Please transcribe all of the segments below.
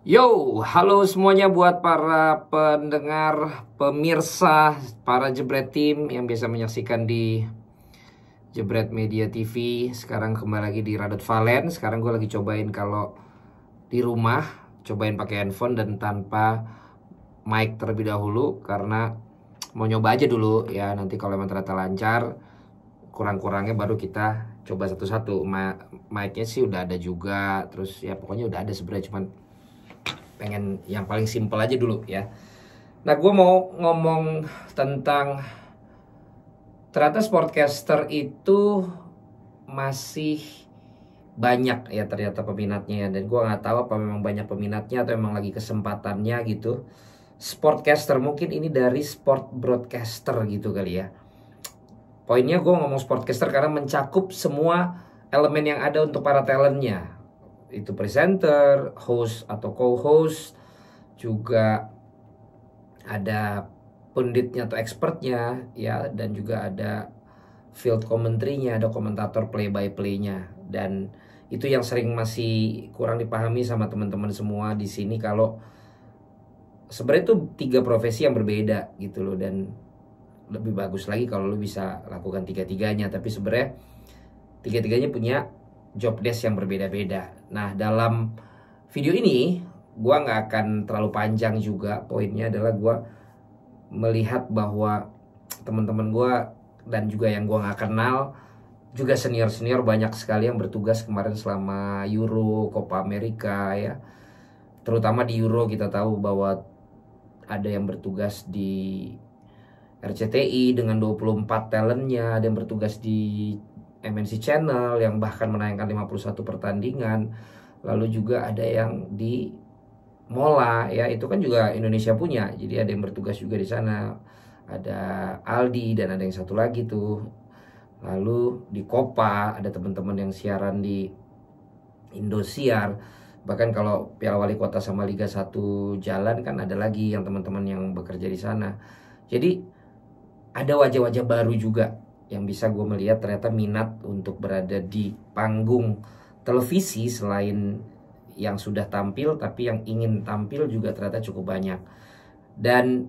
Yo, halo semuanya buat para pendengar, pemirsa, para Jebret Team yang biasa menyaksikan di Jebret Media TV. Sekarang kembali lagi di Radot Valen. Sekarang gue lagi cobain kalau di rumah, cobain pakai handphone dan tanpa mic terlebih dahulu karena mau nyoba aja dulu ya. Nanti kalau emang ternyata lancar, kurang-kurangnya baru kita coba satu-satu. Mic-nya sih udah ada juga, terus ya pokoknya udah ada sebenarnya, cuman pengen yang paling simple aja dulu ya. Nah, gue mau ngomong tentang ternyata sportcaster itu masih banyak ya ternyata peminatnya ya. Dan gue nggak tahu apa memang banyak peminatnya atau memang lagi kesempatannya gitu. Sportcaster mungkin ini dari sport broadcaster gitu kali ya. Poinnya gue ngomong sportcaster karena mencakup semua elemen yang ada untuk para talentnya. Itu presenter, host atau co-host, juga ada punditnya atau expertnya ya, dan juga ada field commentary-nya, ada komentator play by play-nya. Dan itu yang sering masih kurang dipahami sama teman-teman semua di sini, kalau sebenarnya itu 3 profesi yang berbeda gitu loh, dan lebih bagus lagi kalau lu bisa lakukan tiga-tiganya. Tapi sebenarnya tiga-tiganya punya job desk yang berbeda-beda. Nah, dalam video ini gua nggak akan terlalu panjang juga. Poinnya adalah gua melihat bahwa teman-teman gua dan juga yang gua nggak kenal, juga senior-senior banyak sekali yang bertugas kemarin selama Euro, Copa America ya. Terutama di Euro kita tahu bahwa ada yang bertugas di RCTI dengan 24 talentnya, ada yang bertugas di MNC Channel yang bahkan menayangkan 51 pertandingan. Lalu juga ada yang di Mola ya, itu kan juga Indonesia punya. Jadi ada yang bertugas juga di sana. Ada Aldi dan ada yang satu lagi tuh. Lalu di Kopa ada teman-teman yang siaran di Indosiar. Bahkan kalau Piala Wali Kota sama Liga 1 jalan kan ada lagi yang teman-teman yang bekerja di sana. Jadi ada wajah-wajah baru juga yang bisa gue melihat ternyata minat untuk berada di panggung televisi. Selain yang sudah tampil, tapi yang ingin tampil juga ternyata cukup banyak. Dan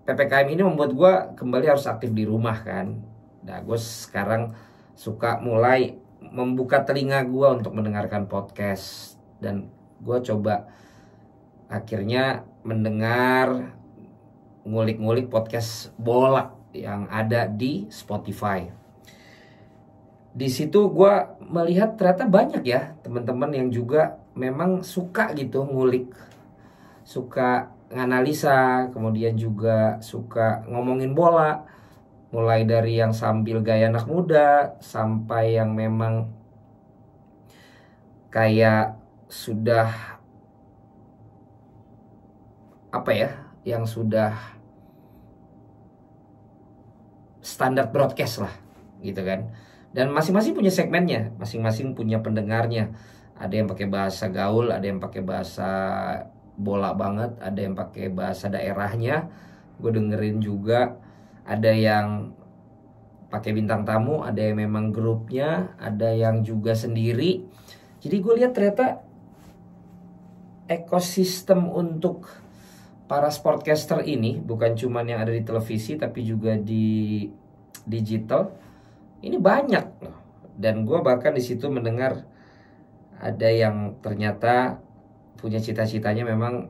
PPKM ini membuat gue kembali harus aktif di rumah kan. Nah, gue sekarang suka mulai membuka telinga gue untuk mendengarkan podcast. Dan gue coba akhirnya mendengar, ngulik-ngulik podcast bola yang ada di Spotify. Di situ gue melihat ternyata banyak ya teman-teman yang juga memang suka gitu ngulik, suka nganalisa, kemudian juga suka ngomongin bola. Mulai dari yang sambil gaya anak muda sampai yang memang kayak sudah apa ya, yang sudah standar broadcast lah gitu kan. Dan masing-masing punya segmennya, masing-masing punya pendengarnya. Ada yang pakai bahasa gaul, ada yang pakai bahasa bola banget, ada yang pakai bahasa daerahnya. Gue dengerin juga. Ada yang pakai bintang tamu, ada yang memang grupnya, ada yang juga sendiri. Jadi gue lihat ternyata ekosistem untuk para sportcaster ini bukan cuma yang ada di televisi tapi juga di digital. Ini banyak loh. Dan gue bahkan di situ mendengar ada yang ternyata punya cita-citanya memang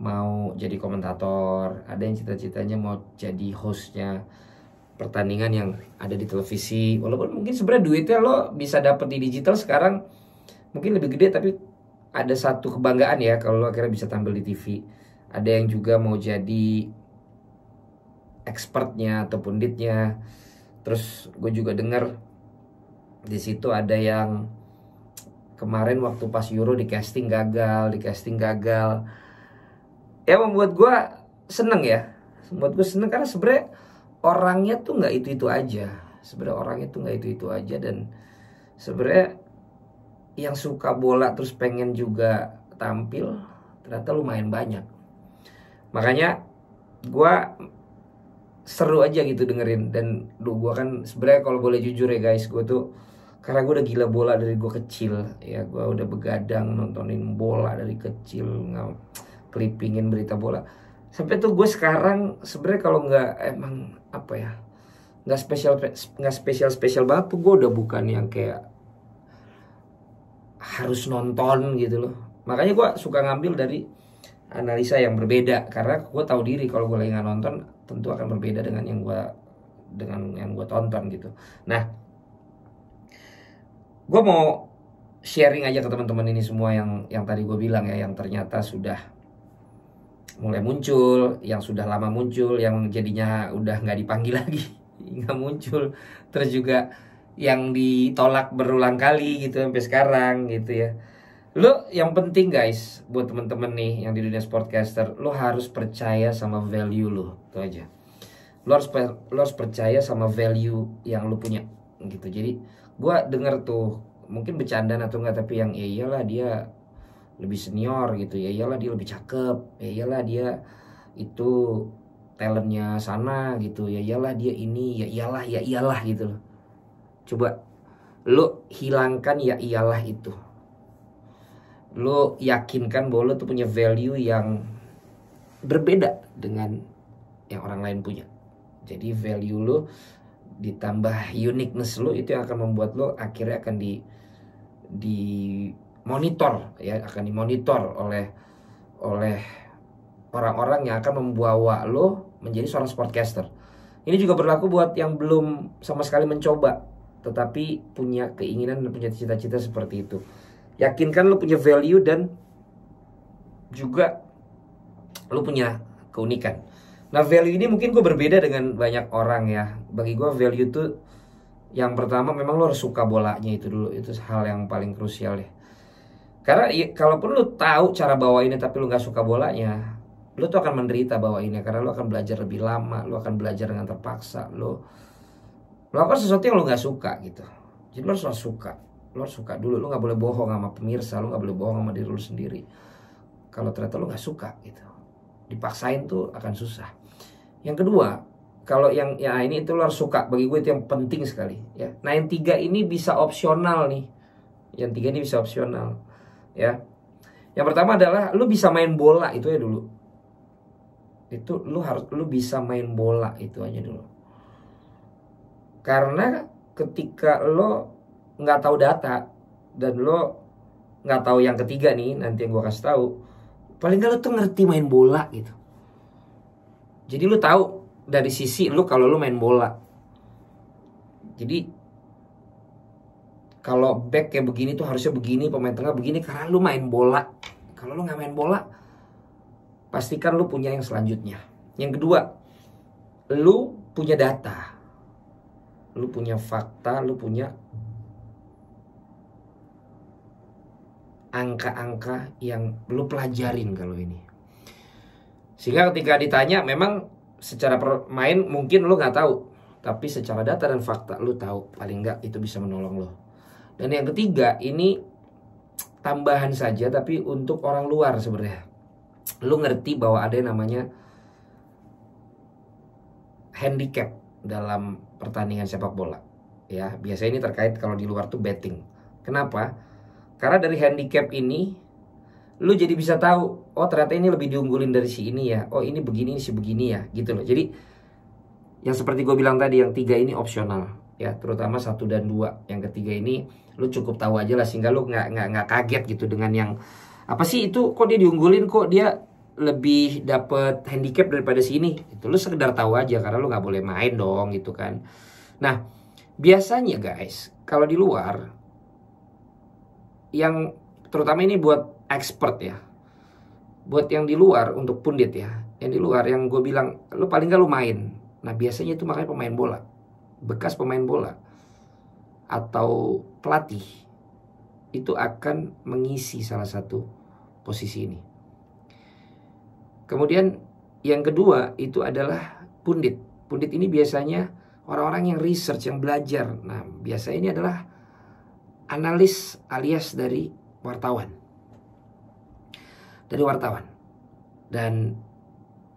mau jadi komentator, ada yang cita-citanya mau jadi hostnya pertandingan yang ada di televisi. Walaupun mungkin sebenarnya duitnya lo bisa dapet di digital sekarang mungkin lebih gede, tapi ada satu kebanggaan ya kalau lo akhirnya bisa tampil di TV. Ada yang juga mau jadi expertnya atau punditnya. Terus gue juga dengar di situ ada yang kemarin waktu pas Euro di casting gagal. Ya membuat gue seneng ya. Membuat gue seneng karena sebenarnya orangnya tuh nggak itu-itu aja. Dan sebenarnya yang suka bola terus pengen juga tampil ternyata lumayan banyak. Makanya gue seru aja gitu dengerin. Dan gue kan sebenarnya kalau boleh jujur ya guys, gue tuh Karena gue udah gila bola dari gue kecil ya, gue udah begadang nontonin bola dari kecil, kelipingin berita bola. Sampai tuh gue sekarang sebenarnya kalau nggak emang apa ya, nggak spesial banget tuh, gue udah bukan yang kayak harus nonton gitu loh. Makanya gue suka ngambil dari analisa yang berbeda, karena gue tahu diri kalau gue lagi nggak nonton tentu akan berbeda dengan yang gue tonton gitu. Nah, gue mau sharing aja ke teman-teman ini semua yang tadi gue bilang ya, yang ternyata sudah mulai muncul, yang sudah lama muncul, yang jadinya udah nggak dipanggil lagi, nggak muncul, terus juga yang ditolak berulang kali gitu sampai sekarang gitu ya. Lo yang penting guys, buat temen-temen nih yang di dunia sportcaster, lo harus percaya sama value lo, itu aja. Lo harus percaya sama value yang lo punya gitu. Jadi gue denger tuh mungkin bercandaan atau enggak, tapi yang ya iyalah dia lebih senior gitu, ya iyalah dia lebih cakep, ya iyalah dia itu talentnya sana gitu, ya iyalah dia ini, ya iyalah gitu loh. Coba lo hilangkan ya iyalah itu. Lo yakinkan bahwa lo tuh punya value yang berbeda dengan yang orang lain punya. Jadi value lo ditambah uniqueness lo, itu yang akan membuat lo akhirnya akan di monitor ya, akan dimonitor oleh orang-orang yang akan membawa lo menjadi seorang sportcaster. Ini juga berlaku buat yang belum sama sekali mencoba, tetapi punya keinginan dan punya cita-cita seperti itu. Yakinkan lo punya value dan juga lo punya keunikan. Nah, value ini mungkin gue berbeda dengan banyak orang ya. Bagi gue value tuh yang pertama memang lo harus suka bolanya itu dulu. Itu hal yang paling krusial ya. Karena ya, kalaupun lo tahu cara bawainnya tapi lo gak suka bolanya, lo tuh akan menderita bawainnya. Karena lo akan belajar lebih lama, lo akan belajar dengan terpaksa, lo melakukan sesuatu yang lo gak suka gitu. Jadi lo harus suka. Lo harus suka dulu. Lo gak boleh bohong sama pemirsa, lo gak boleh bohong sama diri lo sendiri kalau ternyata lo gak suka gitu. Dipaksain tuh akan susah. Yang kedua, kalau yang ya ini itu lo harus suka. Bagi gue itu yang penting sekali ya. Nah, yang tiga ini bisa opsional nih. Yang tiga ini bisa opsional ya. Yang pertama adalah lo bisa main bola, itu ya dulu. Itu lo bisa main bola, itu aja dulu. Karena ketika lo nggak tahu data dan lo nggak tahu yang ketiga nih, nanti yang gue kasih tahu, paling nggak lo tuh ngerti main bola gitu. Jadi lo tahu dari sisi lo kalau lo main bola. Jadi kalau back kayak begini tuh harusnya begini, pemain tengah begini, karena lo main bola. Kalau lo nggak main bola, pastikan lo punya yang selanjutnya. Yang kedua, lo punya data, lo punya fakta, lo punya angka-angka yang lo pelajarin kalau ini. Sehingga ketika ditanya, memang secara main mungkin lo nggak tahu, tapi secara data dan fakta lo tahu. Paling nggak itu bisa menolong lo. Dan yang ketiga, ini tambahan saja, tapi untuk orang luar sebenarnya. Lo ngerti bahwa ada yang namanya handicap dalam pertandingan sepak bola. Ya, biasanya ini terkait kalau di luar tuh betting. Kenapa? Karena dari handicap ini lu jadi bisa tahu, oh ternyata ini lebih diunggulin dari si ini ya, oh ini begini, si begini ya, gitu loh. Jadi yang seperti gue bilang tadi, yang tiga ini opsional ya, terutama 1 dan 2. Yang ketiga ini lu cukup tahu aja lah, sehingga lu nggak kaget gitu dengan yang apa sih itu, kok dia diunggulin, kok dia lebih dapet handicap daripada sini. Itu lu sekedar tahu aja, karena lu nggak boleh main dong gitu kan. Nah, biasanya guys, kalau di luar, yang terutama ini buat expert ya, buat yang di luar, untuk pundit ya, yang di luar, yang gue bilang lu paling gak lu main. Nah, biasanya itu makanya pemain bola, bekas pemain bola atau pelatih itu akan mengisi salah satu posisi ini. Kemudian yang kedua itu adalah pundit. Pundit ini biasanya orang-orang yang research, yang belajar. Nah, biasanya ini adalah analis alias dari wartawan. Dari wartawan. Dan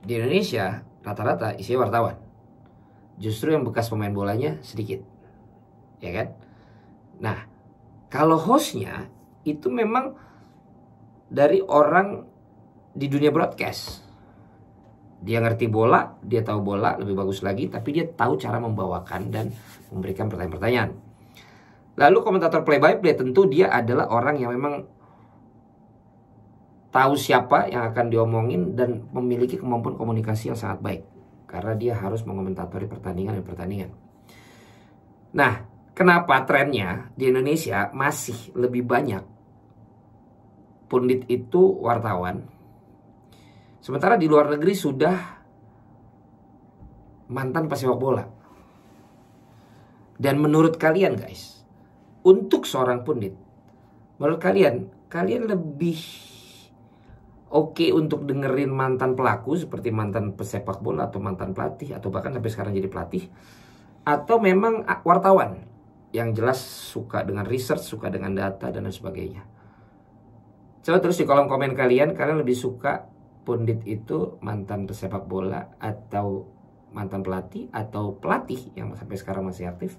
di Indonesia rata-rata isinya wartawan. Justru yang bekas pemain bolanya sedikit. Ya kan? Nah, kalau hostnya itu memang dari orang di dunia broadcast. Dia ngerti bola, dia tahu bola lebih bagus lagi, tapi dia tahu cara membawakan dan memberikan pertanyaan-pertanyaan. Lalu komentator play-by-play tentu dia adalah orang yang memang tahu siapa yang akan diomongin dan memiliki kemampuan komunikasi yang sangat baik. Karena dia harus mengomentatori pertandingan. Nah, kenapa trennya di Indonesia masih lebih banyak pundit itu wartawan, sementara di luar negeri sudah mantan pesepak bola. Dan menurut kalian guys, untuk seorang pundit, menurut kalian lebih oke untuk dengerin mantan pelaku seperti mantan pesepak bola atau mantan pelatih atau bahkan sampai sekarang jadi pelatih, atau memang wartawan yang jelas suka dengan research, suka dengan data dan lain sebagainya? Coba terus di kolom komen kalian lebih suka pundit itu mantan pesepak bola atau mantan pelatih atau pelatih yang sampai sekarang masih aktif,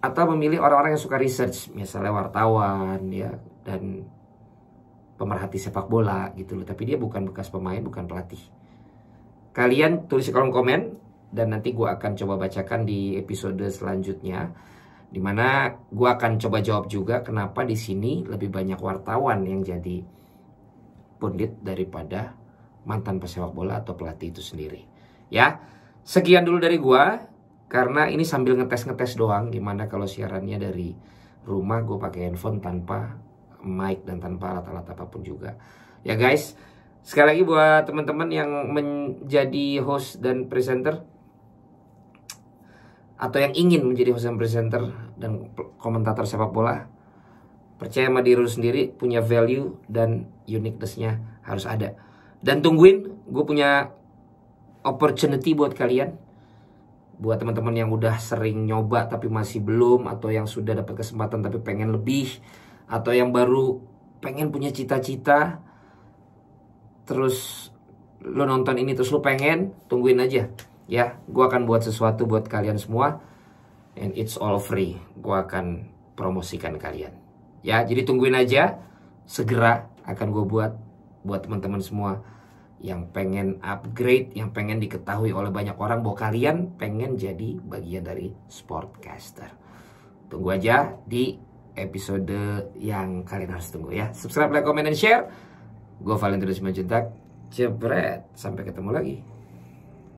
atau memilih orang-orang yang suka research, misalnya wartawan ya, dan pemerhati sepak bola gitu loh, tapi dia bukan bekas pemain, bukan pelatih. Kalian tulis di kolom komen dan nanti gue akan coba bacakan di episode selanjutnya, dimana gue akan coba jawab juga kenapa di sini lebih banyak wartawan yang jadi pundit daripada mantan pesepak bola atau pelatih itu sendiri. Ya, sekian dulu dari gue, karena ini sambil ngetes doang. Gimana kalau siarannya dari rumah, gue pakai handphone tanpa mic dan tanpa alat-alat apapun juga. Ya guys, sekali lagi buat teman-teman yang menjadi host dan presenter, atau yang ingin menjadi host dan presenter dan komentator sepak bola, percaya sama diri lu sendiri, punya value dan uniqueness-nya harus ada. Dan tungguin, gue punya opportunity buat kalian. Buat teman-teman yang udah sering nyoba tapi masih belum, atau yang sudah dapat kesempatan tapi pengen lebih, atau yang baru pengen punya cita-cita, terus lo nonton ini terus lo pengen, tungguin aja ya. Gue akan buat sesuatu buat kalian semua, and it's all free. Gue akan promosikan kalian ya, jadi tungguin aja. Segera akan gue buat teman-teman semua yang pengen upgrade, yang pengen diketahui oleh banyak orang bahwa kalian pengen jadi bagian dari Sportcaster. Tunggu aja di episode yang kalian harus tunggu ya. Subscribe, like, comment, dan share. Gue Valentino Simanjuntak. Jebret, sampai ketemu lagi.